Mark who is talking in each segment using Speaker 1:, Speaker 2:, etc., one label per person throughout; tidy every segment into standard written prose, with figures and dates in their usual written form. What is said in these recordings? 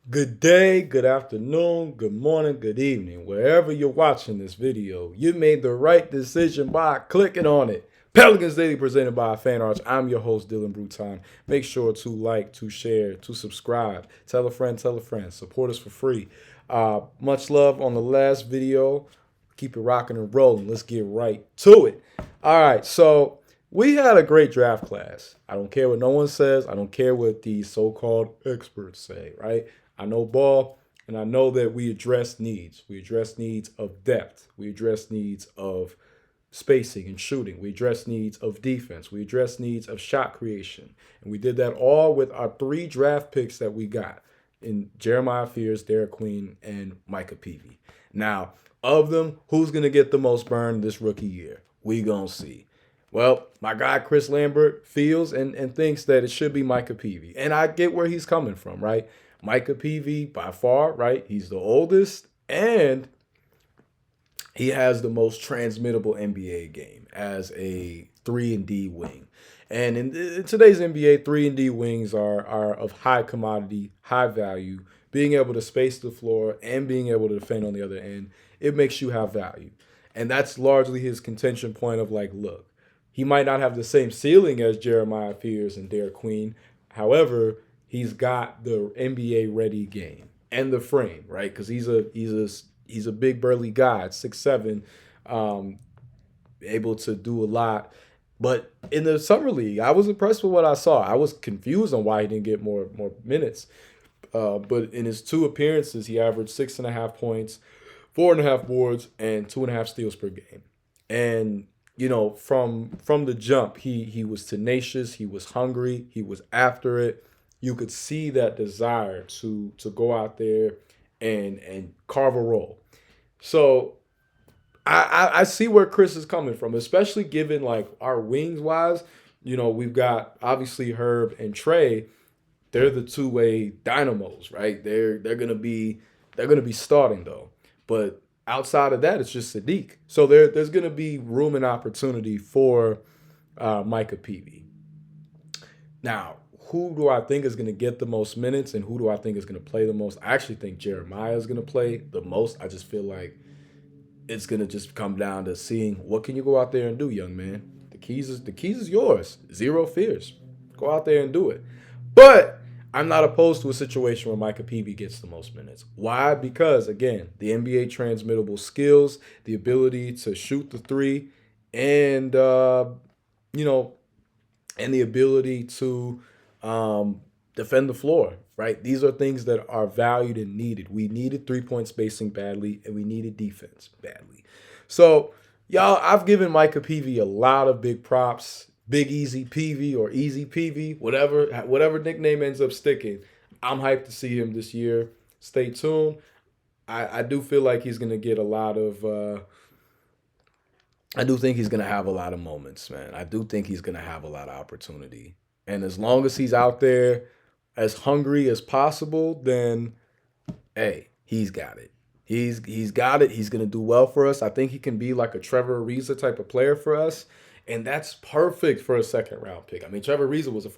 Speaker 1: Good day, good afternoon, good morning, good evening. Wherever you're watching this video, you made the right decision by clicking on it. Pelicans Daily presented by Fan Arts. I'm your host, Dylan Bruton. Make sure to like, to share, to subscribe. Tell a friend, tell a friend. Support us for free. Much love on the last video. Keep it rocking and rolling. Let's get right to it. All right, so we had a great draft class. I don't care what no one says. I don't care what the so-called experts say, right? I know ball, and I know that we address needs. We address needs of depth. We address needs of spacing and shooting. We address needs of defense. We address needs of shot creation. And we did that all with our three draft picks that we got in Jeremiah Fears, Derek Queen, and Micah Peavy. Now, of them, who's going to get the most burn this rookie year? We going to see. Well, my guy Chris Lambert feels and thinks that it should be Micah Peavy. And I get where he's coming from, right? Micah Peavy, by far, right? He's the oldest and he has the most transmittable NBA game as a 3 and D wing. And in today's NBA, 3 and D wings are of high commodity, high value. Being able to space the floor and being able to defend on the other end, it makes you have value. And that's largely his contention point of like, look, he might not have the same ceiling as Jeremiah Fears and Derek Queen. However, he's got the NBA ready game and the frame, right? Because he's a big burly guy at 6'7", able to do a lot. But in the summer league, I was impressed with what I saw. I was confused on why he didn't get more minutes. But in his two appearances, he averaged 6.5 points, 4.5 boards, and 2.5 steals per game. And from the jump, he was tenacious, he was hungry, he was after it. You could see that desire to go out there and carve a role. So I see where Chris is coming from, especially given like our wings wise. We've got obviously Herb and Trey. They're the two-way dynamos, right? They're gonna be starting though. But outside of that, it's just Sadiq. So there's gonna be room and opportunity for Micah Peavy. Now, who do I think is going to get the most minutes and who do I think is going to play the most? I actually think Jeremiah is going to play the most. I just feel like it's going to just come down to seeing what can you go out there and do, young man. The keys is yours. Zero fears. Go out there and do it. But I'm not opposed to a situation where Micah Peavy gets the most minutes. Why? Because again, the NBA transmittable skills, the ability to shoot the three, and you know, and the ability to defend the floor, right? These are things that are valued and needed. We needed 3-point spacing badly, and we needed defense badly. So, y'all, I've given Micah Peavy a lot of big props. Big Easy Peavy or Easy Peavy, whatever nickname ends up sticking. I'm hyped to see him this year. Stay tuned. I do feel like he's gonna get a lot of I do think he's gonna have a lot of moments, man. I do think he's gonna have a lot of opportunity. And as long as he's out there as hungry as possible, then hey, he's got it. He's got it. He's gonna do well for us. I think he can be like a Trevor Ariza type of player for us. And that's perfect for a second round pick. I mean, Trevor Ariza was a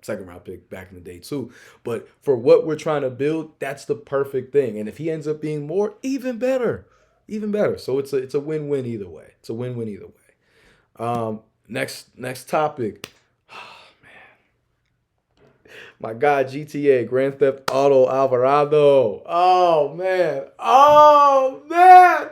Speaker 1: second round pick back in the day too. But for what we're trying to build, that's the perfect thing. And if he ends up being more, even better. Even better. So it's a win-win either way. It's a win-win either way. Next topic. My guy GTA Grand Theft Auto Alvarado. Oh man. Oh man.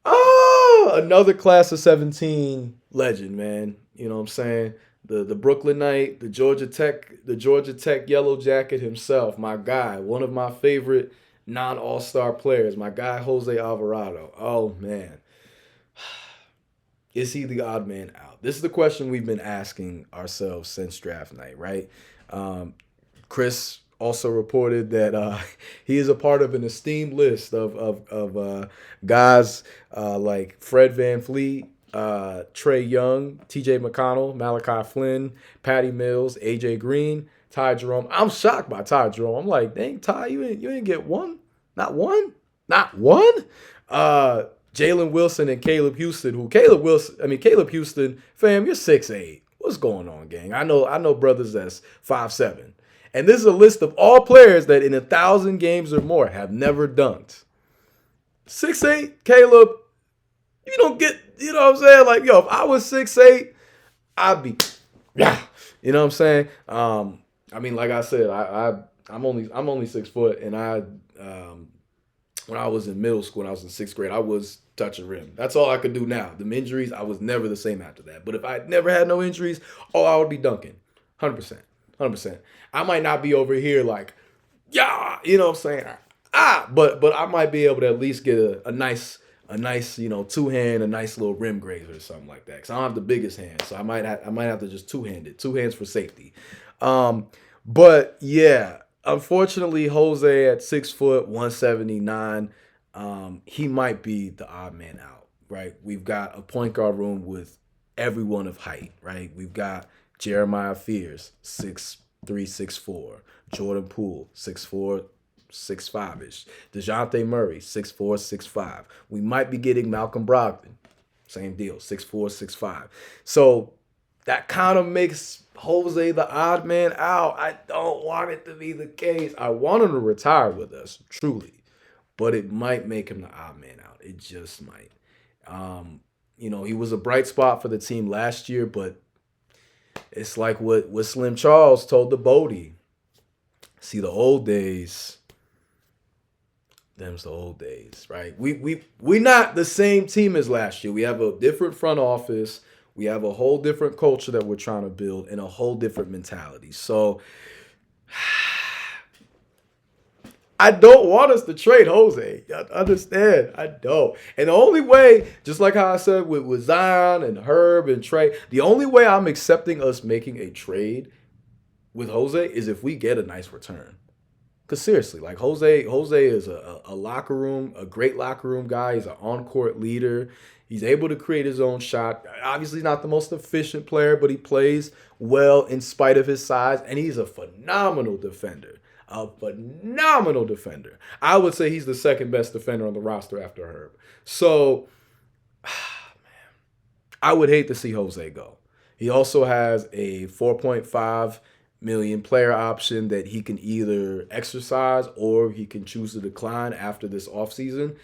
Speaker 1: Oh, another class of 17 legend, man. You know what I'm saying? The Brooklyn Knight, the Georgia Tech Yellow Jacket himself, my guy, one of my favorite non-all-star players, my guy Jose Alvarado. Oh man. Is he the odd man out? This is the question we've been asking ourselves since draft night, right? Chris also reported that he is a part of an esteemed list of guys like Fred Van Fleet, Trey Young, T.J. McConnell, Malachi Flynn, Patty Mills, A.J. Green, Ty Jerome. I'm shocked by Ty Jerome. I'm like, dang, Ty, you ain't get one? Not one? Not one? Jalen Wilson and Caleb Houston, Caleb Houston, fam, you're 6'8". What's going on, gang? I know brothers that's 5'7". And this is a list of all players that in 1,000 games or more have never dunked. 6'8", Caleb, you don't get, you know what I'm saying? Like, yo, if I was 6'8", I'd be, yeah. You know what I'm saying? I mean, like I said, I'm only 6 foot, and when I was in middle school, when I was in 6th grade, I was touching rim. That's all I could do now. The injuries, I was never the same after that. But if I never had no injuries, I would be dunking. 100%. 100%. I might not be over here like, yeah, you know what I'm saying? But I might be able to at least get a nice, two-hand, a nice little rim grazer or something like that. Because I don't have the biggest hand, so I might have to just two-hand it. 2 hands for safety. But yeah, unfortunately, Jose at 6 foot, 179, he might be the odd man out, right? We've got a point guard room with everyone of height, right? We've got Jeremiah Fears, 6'3", 6'4", Jordan Poole, 6'4", 6'5"-ish. DeJounte Murray, 6'4", 6'5". We might be getting Malcolm Brogdon. Same deal, 6'4", 6'5". So that kind of makes Jose the odd man out. I don't want it to be the case. I want him to retire with us, truly. But it might make him the odd man out. It just might. He was a bright spot for the team last year, but it's like what Slim Charles told the Bodie. See, the old days, them's the old days, right? We not the same team as last year. We have a different front office. We have a whole different culture that we're trying to build and a whole different mentality. So I don't want us to trade Jose. I understand. I don't. And the only way, just like how I said with Zion and Herb and Trey, the only way I'm accepting us making a trade with Jose is if we get a nice return. Because seriously, like Jose is a locker room, a great locker room guy. He's an on-court leader. He's able to create his own shot. Obviously not the most efficient player, but he plays well in spite of his size. And he's a phenomenal defender. A phenomenal defender. I would say he's the second best defender on the roster after Herb. So, man, I would hate to see Jose go. He also has a $4.5 million player option that he can either exercise or he can choose to decline after this offseason.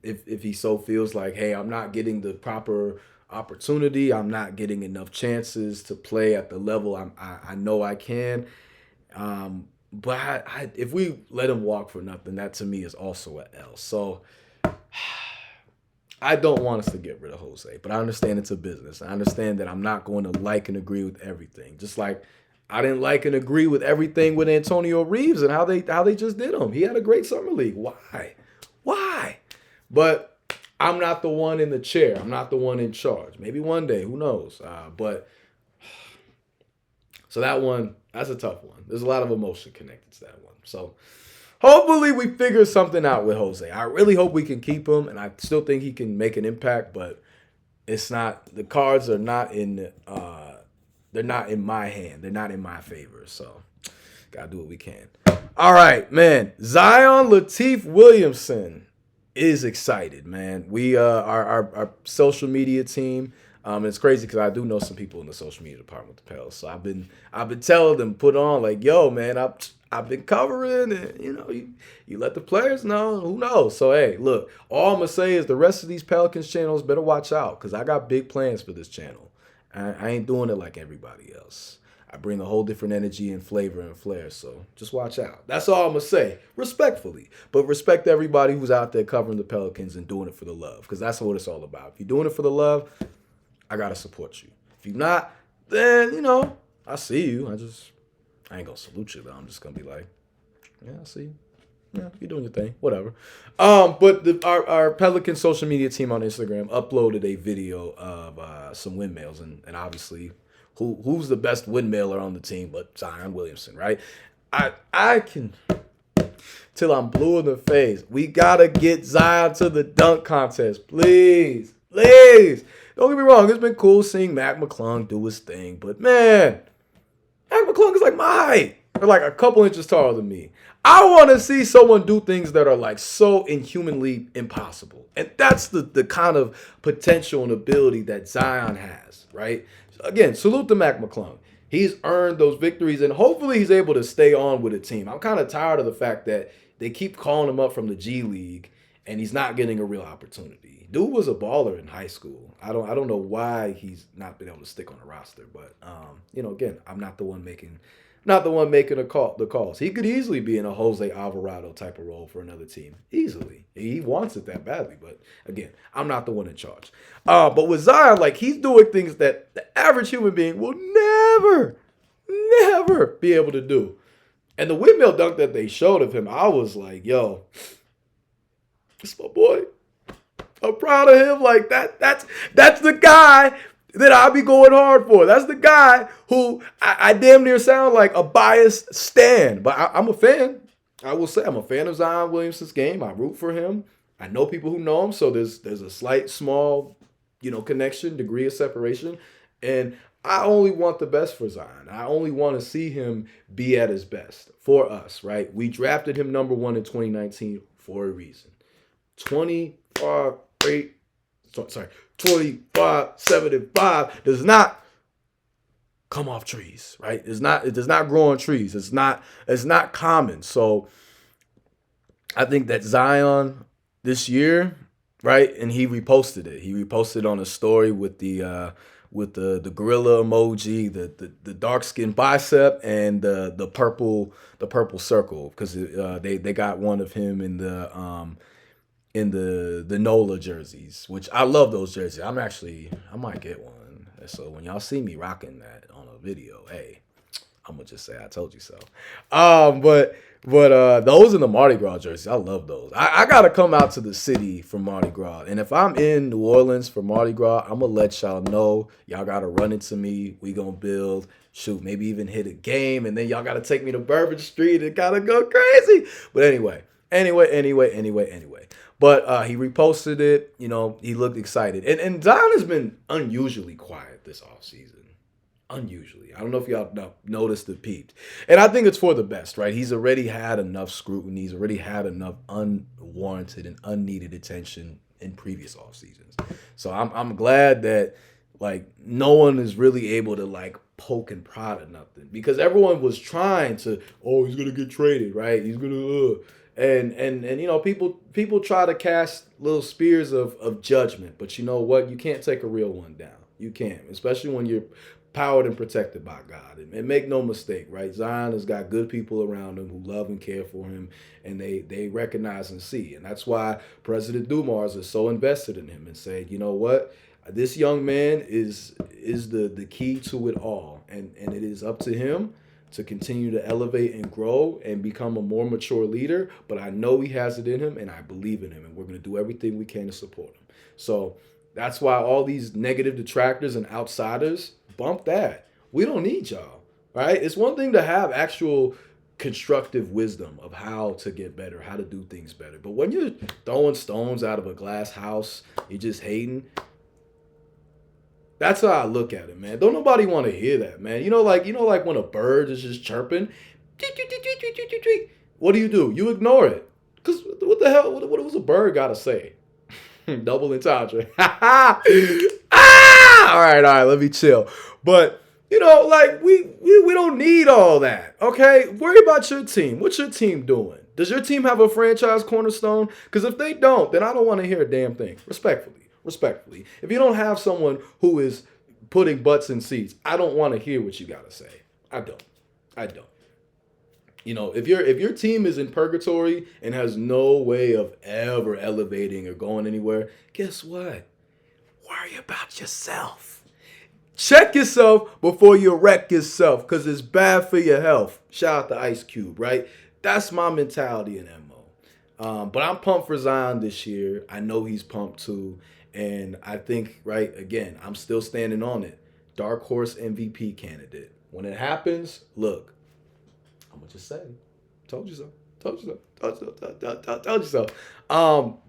Speaker 1: If he so feels like, hey, I'm not getting the proper opportunity, I'm not getting enough chances to play at the level I know I can. But if we let him walk for nothing, that to me is also an L. So I don't want us to get rid of Jose, but I understand it's a business. I understand that I'm not going to like and agree with everything. Just like I didn't like and agree with everything with Antonio Reeves and how they just did him. He had a great summer league. Why? But I'm not the one in the chair. I'm not the one in charge. Maybe one day, who knows? So that's a tough one. There's a lot of emotion connected to that one. So hopefully we figure something out with Jose. I really hope we can keep him, and I still think he can make an impact, but it's not, the cards are not in, they're not in my hand. They're not in my favor. So gotta do what we can. All right, man. Zion Lateef Williamson is excited, man. We our social media team. It's crazy because I do know some people in the social media department with the Pels. So I've been telling them, put on like, yo, man, I've been covering, and you let the players know. Who knows? So hey, look, all I'm gonna say is the rest of these Pelicans channels better watch out because I got big plans for this channel. I ain't doing it like everybody else. I bring a whole different energy and flavor and flair. So just watch out. That's all I'm gonna say, respectfully. But respect everybody who's out there covering the Pelicans and doing it for the love, because that's what it's all about. If you're doing it for the love, I gotta support you. If you're not, then I see you. I ain't gonna salute you though. I'm just gonna be like, yeah, I see you. Yeah, you're doing your thing. Whatever. But our Pelican social media team on Instagram uploaded a video of some windmills, and obviously, who's the best windmiller on the team but Zion Williamson, right? I can, till I'm blue in the face. We gotta get Zion to the dunk contest, please. Don't get me wrong, it's been cool seeing Mac McClung do his thing, but man, Mac McClung is like my height, or like a couple inches taller than me. I want to see someone do things that are like so inhumanly impossible, and that's the kind of potential and ability that Zion has, right? Again, salute to Mac McClung. He's earned those victories, and hopefully he's able to stay on with a team. I'm kind of tired of the fact that they keep calling him up from the G League, and he's not getting a real opportunity. Dude was a baller in high school. I don't know why he's not been able to stick on the roster, but again, I'm not the one making the calls. He could easily be in a Jose Alvarado type of role for another team. Easily. He wants it that badly. But again, I'm not the one in charge. But with Zion, like, he's doing things that the average human being will never be able to do. And the windmill dunk that they showed of him, I was like, yo, it's my boy. I'm proud of him. Like, that's the guy that I'll be going hard for. That's the guy who I damn near sound like a biased stan. But I'm a fan. I will say I'm a fan of Zion Williamson's game. I root for him. I know people who know him, so there's a slight, small, connection, degree of separation. And I only want the best for Zion. I only want to see him be at his best for us, right? We drafted him number 1 in 2019 for a reason. 25, 7, and 5 does not come off trees, right? It does not grow on trees. It's not common. So I think that Zion this year, right? And he reposted it. He reposted on a story with the gorilla emoji, the dark skin bicep, and the purple circle, because they got one of him in the NOLA jerseys, which I love those jerseys. I might get one. So when y'all see me rocking that on a video, hey, I'm gonna just say I told you so. But those are the Mardi Gras jerseys. I love those. I gotta come out to the city for Mardi Gras, and if I'm in New Orleans for Mardi Gras, I'm gonna let y'all know. Y'all gotta run into me. We gonna build, shoot, maybe even hit a game, and then y'all gotta take me to Bourbon Street and gotta go crazy. But anyway. But he reposted it. He looked excited. And Zion has been unusually quiet this offseason. Unusually. I don't know if y'all noticed or peeped. And I think it's for the best, right? He's already had enough scrutiny. He's already had enough unwarranted and unneeded attention in previous off seasons. So I'm glad that, like, no one is really able to, like, poke and prod or nothing. Because everyone was trying to, he's going to get traded, right? He's going to, And people try to cast little spears of judgment, but you know what? You can't take a real one down. You can't, especially when you're powered and protected by God. And make no mistake, right? Zion has got good people around him who love and care for him, and they recognize and see. And that's why President Dumars is so invested in him and said, you know what? This young man is the key to it all, and it is up to him to continue to elevate and grow and become a more mature leader. But I know he has it in him, and I believe in him, and we're going to do everything we can to support him. So that's why all these negative detractors and outsiders, bump that. We don't need y'all, right? It's one thing to have actual constructive wisdom of how to get better, how to do things better. But when you're throwing stones out of a glass house, you're just hating. That's how I look at it, man. Don't nobody want to hear that, man. Like when a bird is just chirping, what do? You ignore it. Because what the hell? What was a bird got to say? Double entendre. All right, let me chill. But, we don't need all that, okay? Worry about your team. What's your team doing? Does your team have a franchise cornerstone? Because if they don't, then I don't want to hear a damn thing. Respectfully. If you don't have someone who is putting butts in seats, I don't want to hear what you got to say. I don't. If your team is in purgatory and has no way of ever elevating or going anywhere, guess what? Worry about yourself. Check yourself before you wreck yourself, because it's bad for your health. Shout out to Ice Cube, right? That's my mentality and MO. But I'm pumped for Zion this year. I know he's pumped too. And I think, right, again, I'm still standing on it. Dark horse MVP candidate. When it happens, look, I'm going to just say, told you so.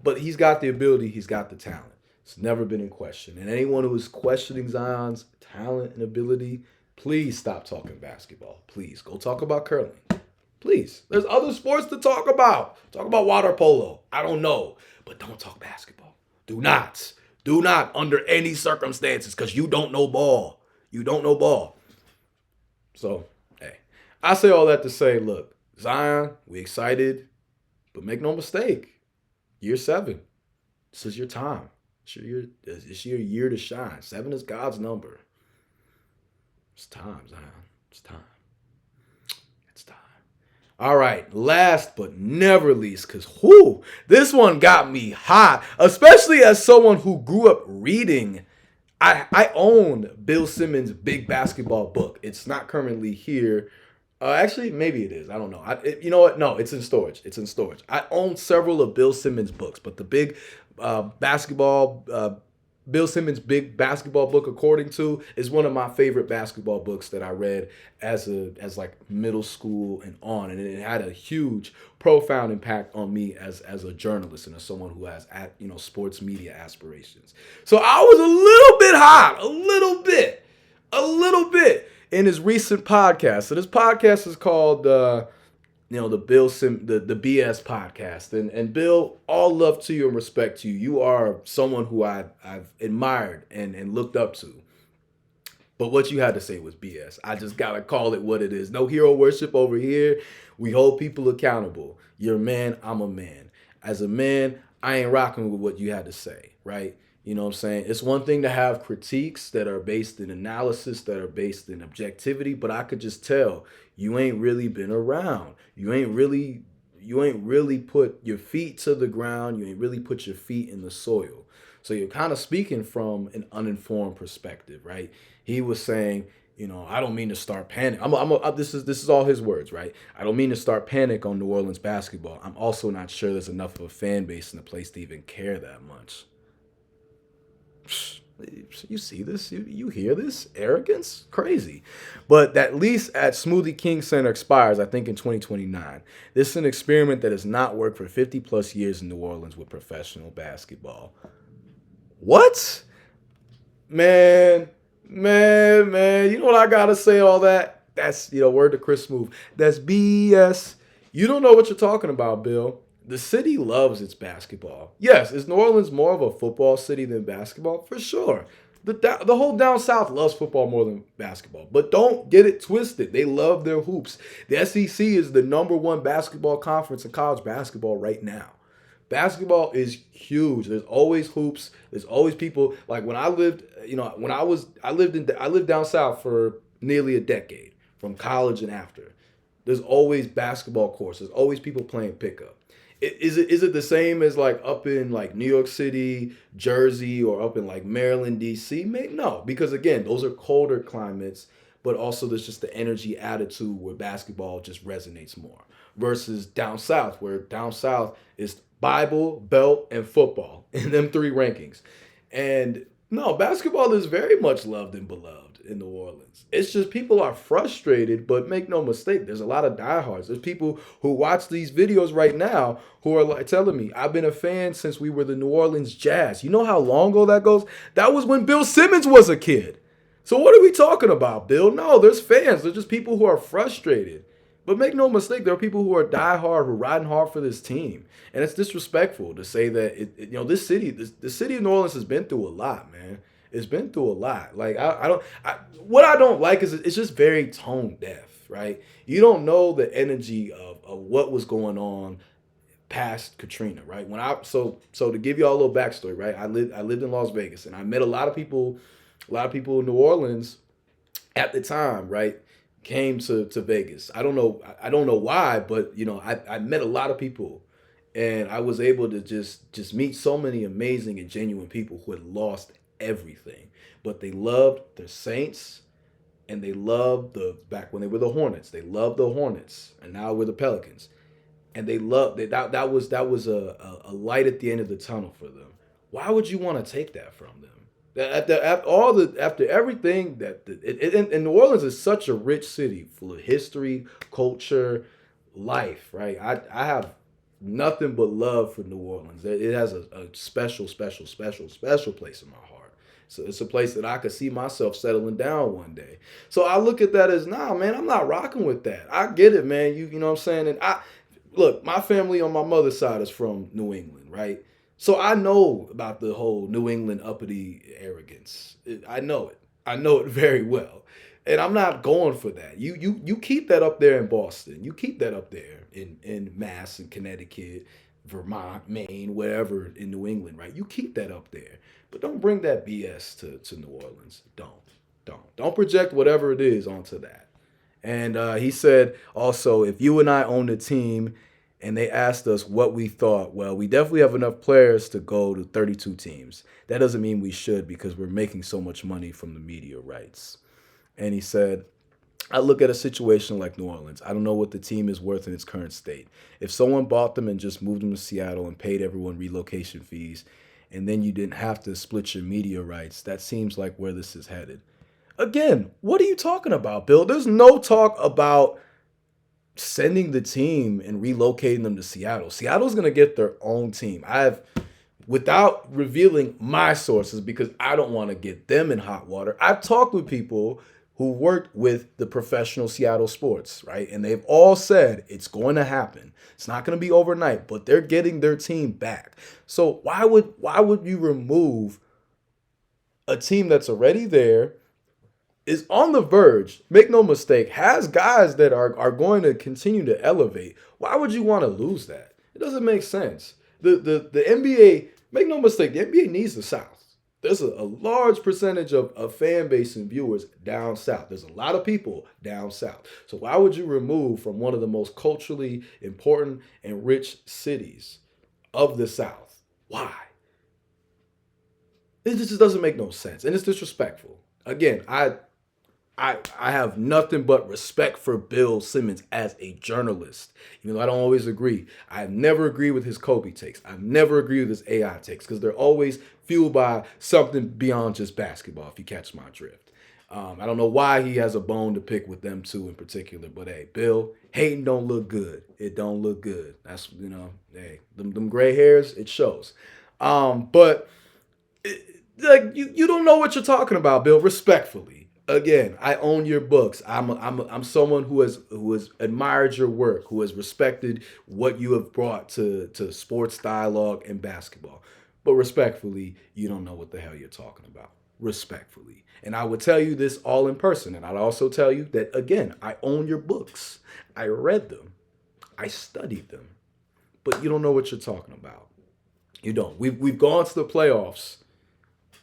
Speaker 1: But he's got the ability. He's got the talent. It's never been in question. And anyone who is questioning Zion's talent and ability, please stop talking basketball. Please go talk about curling. Please. There's other sports to talk about. Talk about water polo. I don't know. But don't talk basketball. Do not under any circumstances, because you don't know ball. So, hey, I say all that to say, look, Zion, we excited, but make no mistake, year 7, this is your time. It's your year to shine. 7 is God's number. It's time, Zion. It's time. It's time. All right, last but never least, because whoo, this one got me hot, especially as someone who grew up reading. I own Bill Simmons' big basketball book. It's not currently here. Actually, maybe it is. I don't know. You know what? No, it's in storage. It's in storage. I own several of Bill Simmons' books, but the big basketball Bill Simmons' big basketball book, according to, is one of my favorite basketball books that I read as like middle school and on, and it had a huge, profound impact on me as a journalist and as someone who has sports media aspirations. So I was a little bit hot, a little bit in his recent podcast. So this podcast is called the BS podcast. And Bill, all love to you and respect to you. You are someone who I've admired and looked up to. But what you had to say was BS. I just gotta call it what it is. No hero worship over here. We hold people accountable. You're a man, I'm a man. As a man, I ain't rocking with what you had to say, right? You know what I'm saying? It's one thing to have critiques that are based in analysis, that are based in objectivity, but I could just tell you ain't really been around. You ain't really put your feet to the ground. You ain't really put your feet in the soil. So you're kind of speaking from an uninformed perspective, right? He was saying, I don't mean to start panic. This is all his words, right? I don't mean to start panic on New Orleans basketball. I'm also not sure there's enough of a fan base in the place to even care that much. You see this? You hear this? Arrogance? Crazy. But that lease at Smoothie King Center expires, I think, in 2029. This is an experiment that has not worked for 50 plus years in New Orleans with professional basketball. What? Man. You know what I gotta say all that? That's, word to Chris Smooth. That's BS. You don't know what you're talking about, Bill. The city loves its basketball. Yes, is New Orleans more of a football city than basketball? For sure. The whole down south loves football more than basketball. But don't get it twisted. They love their hoops. The SEC is the #1 basketball conference in college basketball right now. Basketball is huge. There's always hoops. There's always people. Like when I lived, I lived down south for nearly a decade, from college and after. There's always basketball courts. There's always people playing pickup. Is it the same as like up in like New York City, Jersey, or up in like Maryland, DC? Maybe no, because again, those are colder climates, but also there's just the energy attitude where basketball just resonates more. Versus down south, where down south is Bible, belt, and football in them 3 rankings. And no, basketball is very much loved and beloved in New Orleans. It's just people are frustrated, but make no mistake, there's a lot of diehards. There's people who watch these videos right now who are like telling me, I've been a fan since we were the New Orleans Jazz. You know how long ago that goes? That was when Bill Simmons was a kid. So what are we talking about, Bill? No, there's fans. There's just people who are frustrated. But make no mistake, there are people who are diehard, who are riding hard for this team. And it's disrespectful to say that, the city of New Orleans has been through a lot, man. It's been through a lot. Like, what I don't like is it's just very tone deaf, right? You don't know the energy of what was going on past Katrina, right? So to give you all a little backstory, right? I lived in Las Vegas, and I met a lot of people in New Orleans at the time, right? Came to Vegas. I don't know why, but I met a lot of people, and I was able to just meet so many amazing and genuine people who had lost everything, but they loved the Saints, and they loved back when they were the Hornets. They loved the Hornets, and now we're the Pelicans, and they loved that was a light at the end of the tunnel for them. Why would you want to take that from them? After everything and New Orleans is such a rich city full of history, culture, life, right? I have nothing but love for New Orleans. It has a special place in my heart. So it's a place that I could see myself settling down one day. So I look at that as, nah, man, I'm not rocking with that. I get it, man. You know what I'm saying? And look, my family on my mother's side is from New England, right? So I know about the whole New England uppity arrogance. I know it. I know it very well. And I'm not going for that. You keep that up there in Boston. You keep that up there in Mass and Connecticut, Vermont, Maine, wherever in New England, right? You keep that up there. But don't bring that BS to New Orleans. Don't project whatever it is onto that. And he said also, if you and I owned a team and they asked us what we thought, well, we definitely have enough players to go to 32 teams. That doesn't mean we should because we're making so much money from the media rights. And he said, I look at a situation like New Orleans. I don't know what the team is worth in its current state. If someone bought them and just moved them to Seattle and paid everyone relocation fees, and then you didn't have to split your media rights, that seems like where this is headed. Again, what are you talking about, Bill? There's no talk about sending the team and relocating them to Seattle. Seattle's going to get their own team. Without revealing my sources, because I don't want to get them in hot water, I've talked with people who worked with the professional Seattle sports, right? And they've all said it's going to happen. It's not going to be overnight, but they're getting their team back. So why would you remove a team that's already there, is on the verge, make no mistake, has guys that are going to continue to elevate? Why would you want to lose that? It doesn't make sense. The NBA, make no mistake, the NBA needs the South. There's a large percentage of fan base and viewers down south. There's a lot of people down south. So why would you remove from one of the most culturally important and rich cities of the South? Why? It just doesn't make no sense. And it's disrespectful. Again, I have nothing but respect for Bill Simmons as a journalist. Even though I don't always agree. I've never agreed with his Kobe takes. I've never agreed with his AI takes because they're always fueled by something beyond just basketball, if you catch my drift. I don't know why he has a bone to pick with them two in particular, but hey, Bill, hating don't look good. It don't look good. That's, hey, them gray hairs, it shows. But like you don't know what you're talking about, Bill, respectfully. Again, I own your books. I'm someone who has admired your work, who has respected what you have brought to sports dialogue and basketball. But respectfully, you don't know what the hell you're talking about. Respectfully. And I would tell you this all in person. And I'd also tell you that, again, I own your books. I read them. I studied them. But you don't know what you're talking about. You don't. We've gone to the playoffs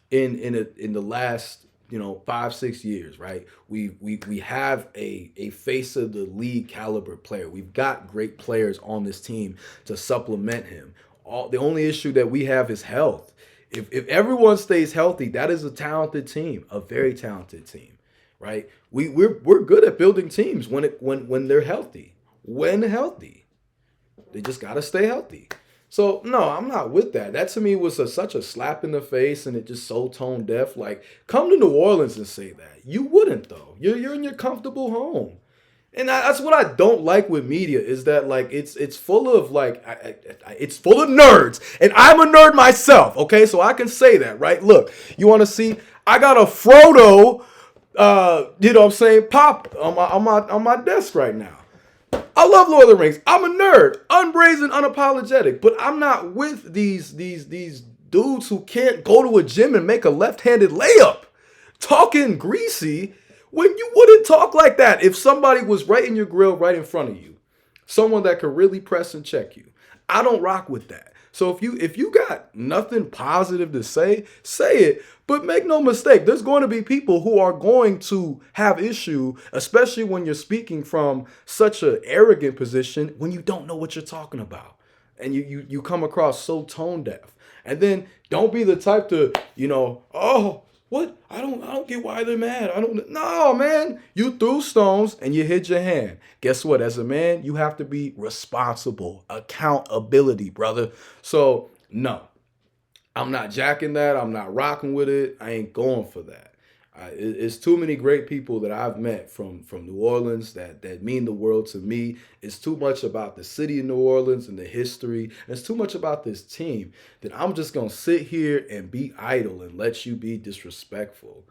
Speaker 1: in the last 5-6 years, right? We have a face of the league caliber player. We've got great players on this team to supplement him. The only issue that we have is health. If everyone stays healthy, that is a talented team, a very talented team, right? We're good at building teams when they're healthy. When healthy, they just gotta stay healthy. So, no, I'm not with that. That to me was such a slap in the face, and it just so tone deaf. Like, come to New Orleans and say that. You wouldn't, though. You're in your comfortable home. And that's what I don't like with media is that, like, it's full of, like, it's full of nerds. And I'm a nerd myself, okay? So I can say that, right? Look, you want to see? I got a Frodo, pop on my desk right now. I love Lord of the Rings. I'm a nerd, unbrazen, unapologetic, but I'm not with these dudes who can't go to a gym and make a left-handed layup, talking greasy when you wouldn't talk like that if somebody was right in your grill, right in front of you, someone that could really press and check you. I don't rock with that. So if you got nothing positive to say it. But make no mistake, there's going to be people who are going to have issue, especially when you're speaking from such an arrogant position when you don't know what you're talking about. And you come across so tone deaf. And then don't be the type to, oh, what? I don't get why they're mad. No, man. You threw stones and you hit your hand. Guess what? As a man, you have to be responsible. Accountability, brother. So, no. I'm not jacking that. I'm not rocking with it. I ain't going for that. It's too many great people that I've met from New Orleans that mean the world to me. It's too much about the city of New Orleans and the history. And it's too much about this team that I'm just going to sit here and be idle and let you be disrespectful.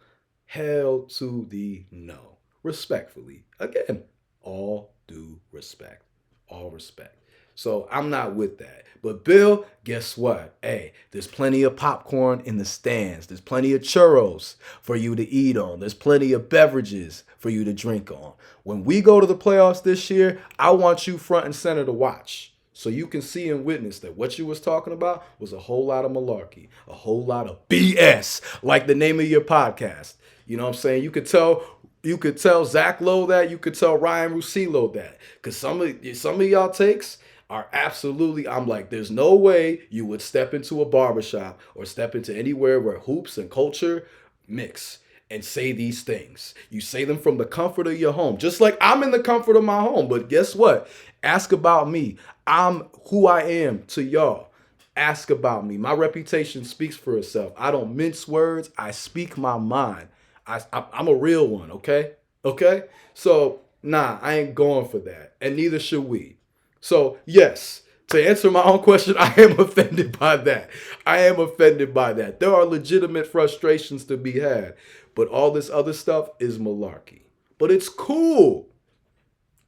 Speaker 1: Hell to the no. Respectfully. Again, all due respect. All respect. So I'm not with that. But Bill, guess what? Hey, there's plenty of popcorn in the stands. There's plenty of churros for you to eat on. There's plenty of beverages for you to drink on. When we go to the playoffs this year, I want you front and center to watch. So you can see and witness that what you was talking about was a whole lot of malarkey, a whole lot of BS, like the name of your podcast. You know what I'm saying? You could tell Zach Lowe that. You could tell Ryan Russillo that. Because some of y'all takes are absolutely, I'm like, there's no way you would step into a barbershop or step into anywhere where hoops and culture mix and say these things. You say them from the comfort of your home. Just like I'm in the comfort of my home. But guess what? Ask about me. I'm who I am to y'all. Ask about me. My reputation speaks for itself. I don't mince words. I speak my mind. I'm a real one, okay? Okay? So, nah, I ain't going for that. And neither should we. So, yes, to answer my own question, I am offended by that. I am offended by that. There are legitimate frustrations to be had. But all this other stuff is malarkey. But it's cool.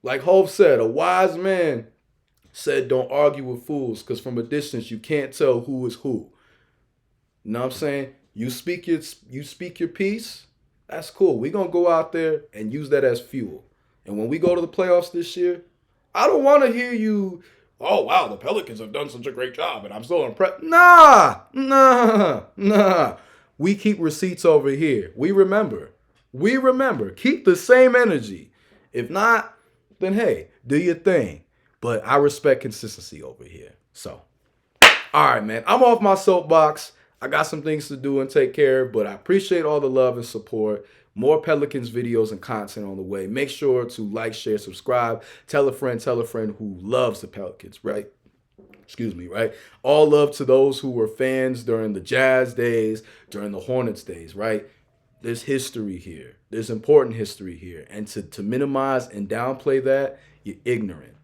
Speaker 1: Like Hov said, a wise man said don't argue with fools because from a distance you can't tell who is who. You know what I'm saying? You speak your piece. That's cool. We're going to go out there and use that as fuel. And when we go to the playoffs this year, I don't want to hear you, oh, wow, the Pelicans have done such a great job and I'm so impressed. Nah. We keep receipts over here. We remember. Keep the same energy. If not, then hey, do your thing. But I respect consistency over here. So, all right, man. I'm off my soapbox. I got some things to do and take care of, but I appreciate all the love and support. More Pelicans videos and content on the way. Make sure to like, share, subscribe. Tell a friend who loves the Pelicans, right? Excuse me, right? All love to those who were fans during the Jazz days, during the Hornets days, right? There's history here. There's important history here. And to minimize and downplay that, you're ignorant.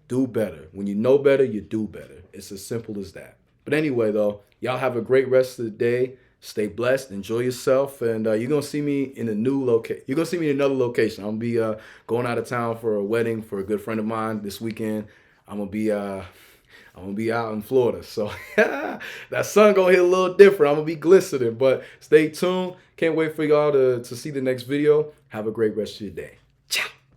Speaker 1: Do better. When you know better, you do better. It's as simple as that. But anyway, though, y'all have a great rest of the day. Stay blessed. Enjoy yourself. And you're going to see me in a new location. You're going to see me in another location. I'm going to be going out of town for a wedding for a good friend of mine this weekend. I'm going to be out in Florida. So that sun going to hit a little different. I'm going to be glistening. But stay tuned. Can't wait for y'all to see the next video. Have a great rest of your day.